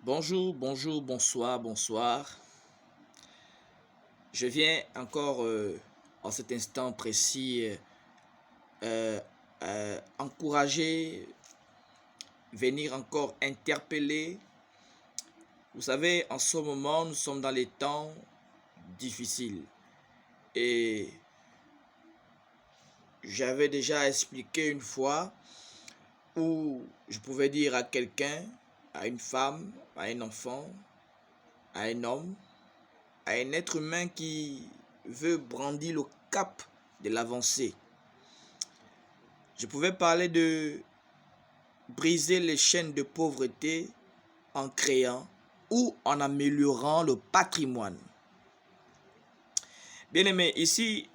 Bonjour, bonjour, bonsoir, bonsoir. Je viens encore en cet instant précis encourager, venir encore interpeller. Vous savez, en ce moment, nous sommes dans les temps difficiles. Et j'avais déjà expliqué une fois où je pouvais dire à quelqu'un, à une femme, à un enfant, à un homme, à un être humain qui veut brandir le cap de l'avancée. Je pouvais parler de briser les chaînes de pauvreté en créant ou en améliorant le patrimoine. Bien aimé, ici,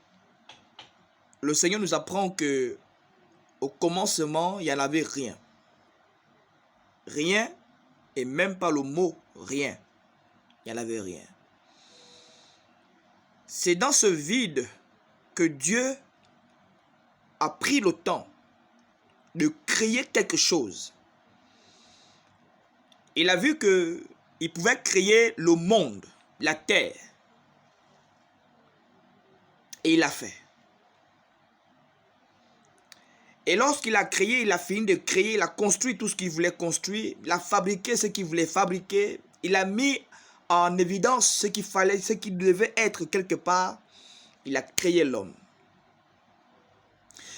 le Seigneur nous apprend que au commencement, il n'y en avait rien. Rien, et même pas le mot rien. Il n'y en avait rien. C'est dans ce vide que Dieu a pris le temps de créer quelque chose. Il a vu que il pouvait créer le monde, la terre. Et il l'a fait. Et lorsqu'il a créé, il a fini de créer, il a construit tout ce qu'il voulait construire, il a fabriqué ce qu'il voulait fabriquer, il a mis en évidence ce qu'il fallait, ce qui devait être quelque part, il a créé l'homme.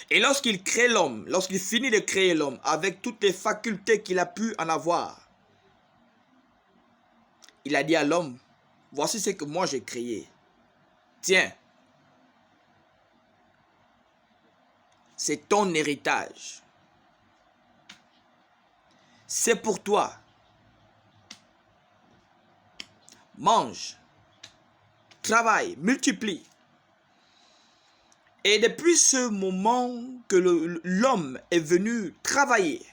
Et lorsqu'il crée l'homme, lorsqu'il finit de créer l'homme, avec toutes les facultés qu'il a pu en avoir, il a dit à l'homme, voici ce que moi j'ai créé. Tiens, c'est ton héritage. C'est pour toi. Mange, travaille, multiplie. Et depuis ce moment que l'homme est venu travailler,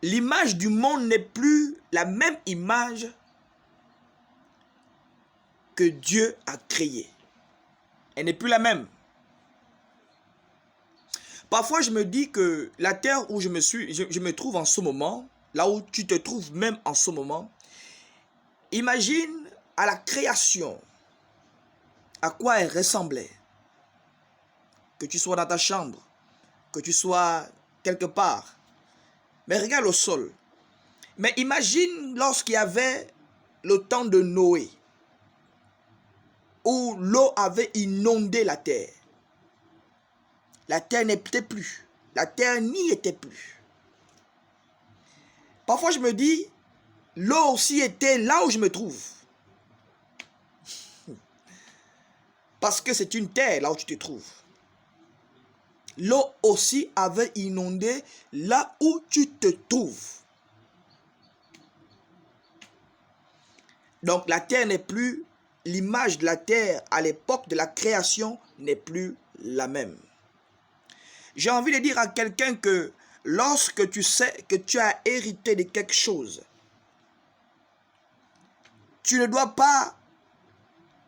l'image du monde n'est plus la même image que Dieu a créée. Elle n'est plus la même. Parfois, je me dis que la terre où je me trouve en ce moment, là où tu te trouves même en ce moment, imagine à la création, à quoi elle ressemblait. Que tu sois dans ta chambre, que tu sois quelque part. Mais regarde le sol. Mais imagine lorsqu'il y avait le temps de Noé, où l'eau avait inondé la terre. La terre n'était plus. La terre n'y était plus. Parfois je me dis, l'eau aussi était là où je me trouve. Parce que c'est une terre là où tu te trouves. L'eau aussi avait inondé là où tu te trouves. Donc la terre n'est plus, l'image de la terre à l'époque de la création n'est plus la même. J'ai envie de dire à quelqu'un que lorsque tu sais que tu as hérité de quelque chose, tu ne dois pas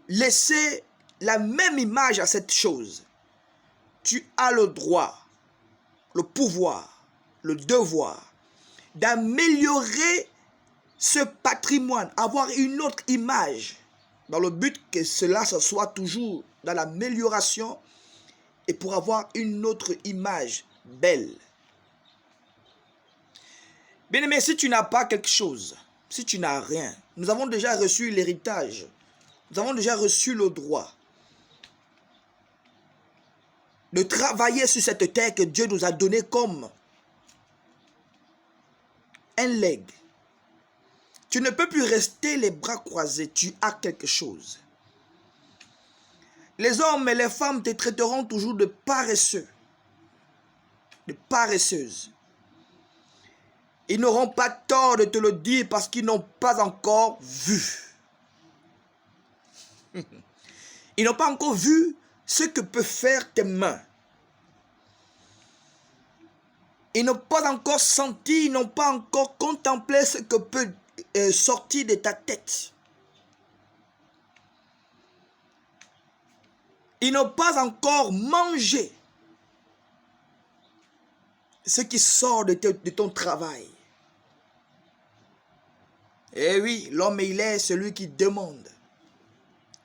laisser la même image à cette chose. Tu as le droit, le pouvoir, le devoir d'améliorer ce patrimoine, avoir une autre image, dans le but que cela se soit toujours dans l'amélioration et pour avoir une autre image belle. Bien aimé, si tu n'as pas quelque chose, si tu n'as rien, nous avons déjà reçu l'héritage, nous avons déjà reçu le droit de travailler sur cette terre que Dieu nous a donnée comme un legs. Tu ne peux plus rester les bras croisés, tu as quelque chose. Les hommes et les femmes te traiteront toujours de paresseux, de paresseuse. Ils n'auront pas tort de te le dire parce qu'ils n'ont pas encore vu. Ils n'ont pas encore vu ce que peuvent faire tes mains. Ils n'ont pas encore senti, ils n'ont pas encore contemplé ce que peut sortir de ta tête. Ils n'ont pas encore mangé ce qui sort de ton travail. Eh oui, l'homme, il est celui qui demande.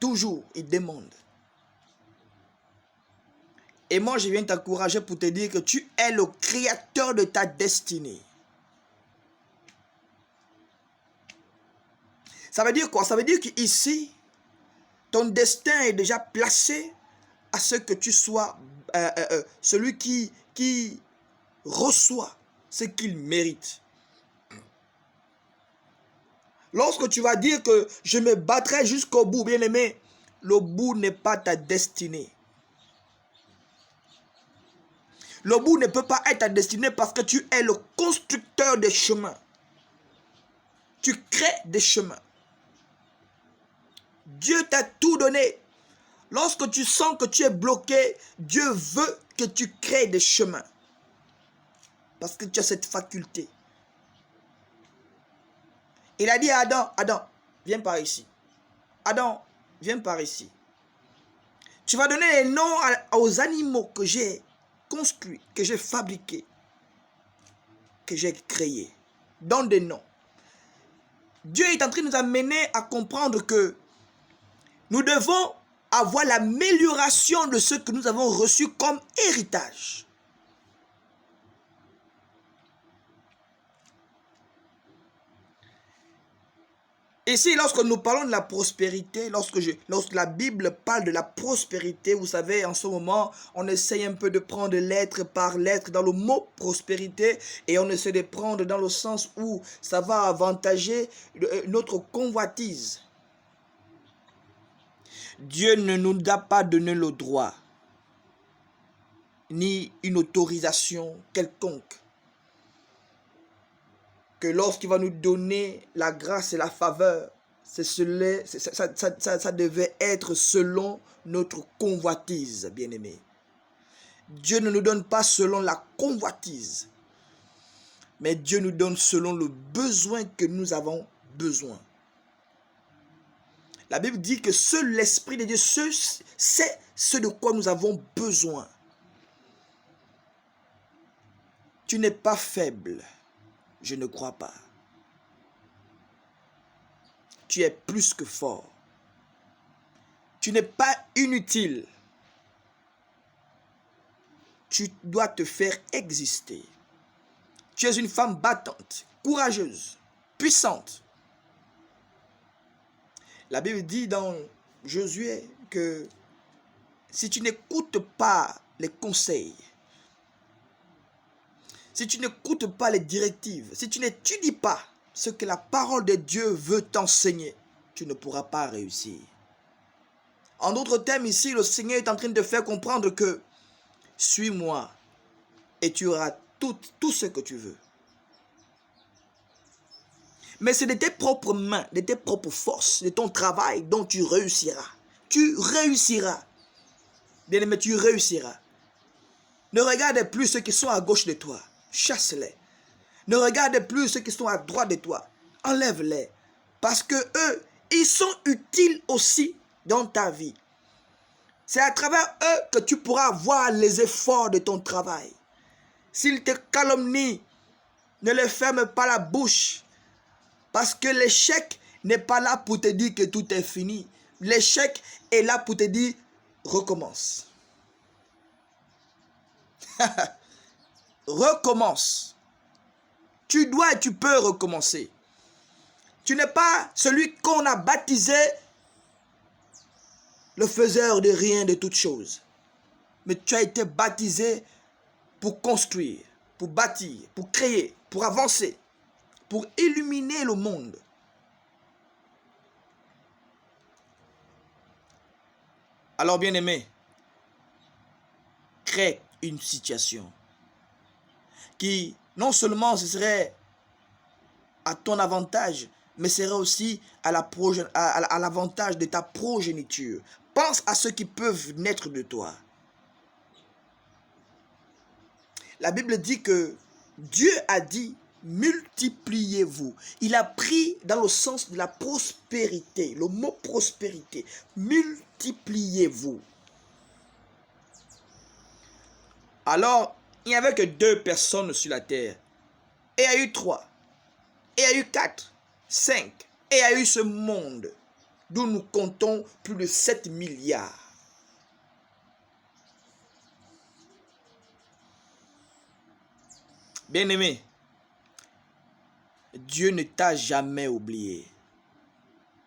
Toujours, il demande. Et moi, je viens t'encourager pour te dire que tu es le créateur de ta destinée. Ça veut dire quoi? Ça veut dire qu'ici, ton destin est déjà placé à ce que tu sois celui qui reçoit ce qu'il mérite. Lorsque tu vas dire que je me battrai jusqu'au bout, bien-aimé, le bout n'est pas ta destinée. Le bout ne peut pas être ta destinée parce que tu es le constructeur des chemins. Tu crées des chemins. Dieu t'a tout donné. Lorsque tu sens que tu es bloqué, Dieu veut que tu crées des chemins. Parce que tu as cette faculté. Il a dit à Adam, Adam, viens par ici. Adam, viens par ici. Tu vas donner les noms aux animaux que j'ai construits, que j'ai fabriqués, que j'ai créés. Donne des noms. Dieu est en train de nous amener à comprendre que nous devons avoir l'amélioration de ce que nous avons reçu comme héritage. Ici, lorsque nous parlons de la prospérité, lorsque la Bible parle de la prospérité, vous savez, en ce moment, on essaye un peu de prendre lettre par lettre dans le mot prospérité et on essaie de prendre dans le sens où ça va avantager notre convoitise. Dieu ne nous a pas donné le droit, ni une autorisation quelconque, que lorsqu'il va nous donner la grâce et la faveur, ça devait être selon notre convoitise, bien-aimé. Dieu ne nous donne pas selon la convoitise, mais Dieu nous donne selon le besoin que nous avons besoin. La Bible dit que seul l'Esprit de Dieu sait ce de quoi nous avons besoin. Tu n'es pas faible. Je ne crois pas. Tu es plus que fort. Tu n'es pas inutile. Tu dois te faire exister. Tu es une femme battante, courageuse, puissante. La Bible dit dans Josué que si tu n'écoutes pas les conseils, si tu n'écoutes pas les directives, si tu n'étudies pas ce que la parole de Dieu veut t'enseigner, tu ne pourras pas réussir. En d'autres termes, ici, le Seigneur est en train de faire comprendre que suis-moi et tu auras tout ce que tu veux. Mais c'est de tes propres mains, de tes propres forces, de ton travail dont tu réussiras. Tu réussiras. Bien-aimé, tu réussiras. Ne regarde plus ceux qui sont à gauche de toi. Chasse-les. Ne regarde plus ceux qui sont à droite de toi. Enlève-les. Parce que eux, ils sont utiles aussi dans ta vie. C'est à travers eux que tu pourras voir les efforts de ton travail. S'ils te calomnient, ne les ferme pas la bouche. Parce que l'échec n'est pas là pour te dire que tout est fini. L'échec est là pour te dire recommence. Recommence. Tu dois et tu peux recommencer. Tu n'es pas celui qu'on a baptisé le faiseur de rien de toutes choses. Mais tu as été baptisé pour construire, pour bâtir, pour créer, pour avancer, pour illuminer le monde. Alors, bien-aimé, crée une situation qui, non seulement ce serait à ton avantage, mais serait aussi à l'avantage de ta progéniture. Pense à ceux qui peuvent naître de toi. La Bible dit que Dieu a dit multipliez-vous. Il a pris dans le sens de la prospérité, le mot prospérité. Multipliez-vous. Alors, il n'y avait que 2 personnes sur la terre. Et il y a eu 3. Et il y a eu 4. 5 et a eu ce monde d'où nous comptons plus de 7 milliards. Bien-aimé, Dieu ne t'a jamais oublié.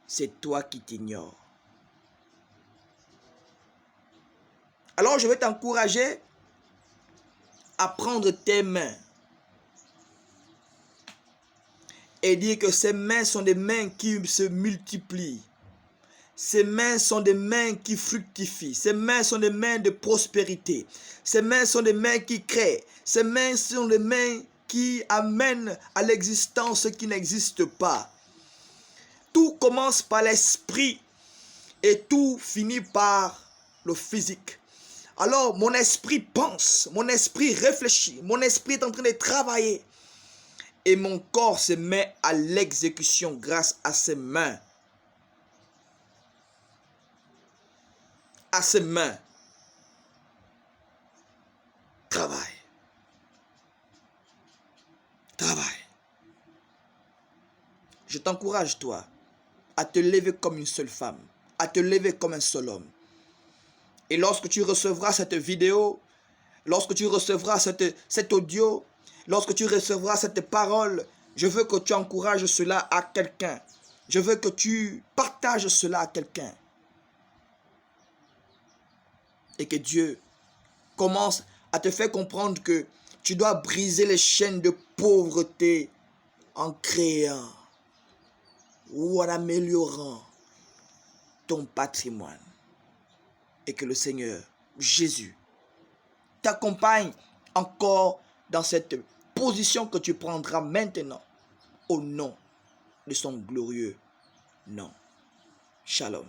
C'est toi qui t'ignores. Alors je vais t'encourager à prendre tes mains et dire que ces mains sont des mains qui se multiplient. Ces mains sont des mains qui fructifient. Ces mains sont des mains de prospérité. Ces mains sont des mains qui créent. Ces mains sont des mains qui amènent à l'existence ce qui n'existe pas. Tout commence par l'esprit et tout finit par le physique. Alors mon esprit pense, mon esprit réfléchit, mon esprit est en train de travailler. Et mon corps se met à l'exécution grâce à ses mains. À ses mains. Travaille. Travaille. Je t'encourage, toi, à te lever comme une seule femme, à te lever comme un seul homme. Et lorsque tu recevras cette vidéo, lorsque tu recevras cet audio, lorsque tu recevras cette parole, je veux que tu encourages cela à quelqu'un. Je veux que tu partages cela à quelqu'un. Et que Dieu commence à te faire comprendre que tu dois briser les chaînes de pauvreté en créant ou en améliorant ton patrimoine. Et que le Seigneur, Jésus, t'accompagne encore dans cette position que tu prendras maintenant au nom de son glorieux nom. Shalom.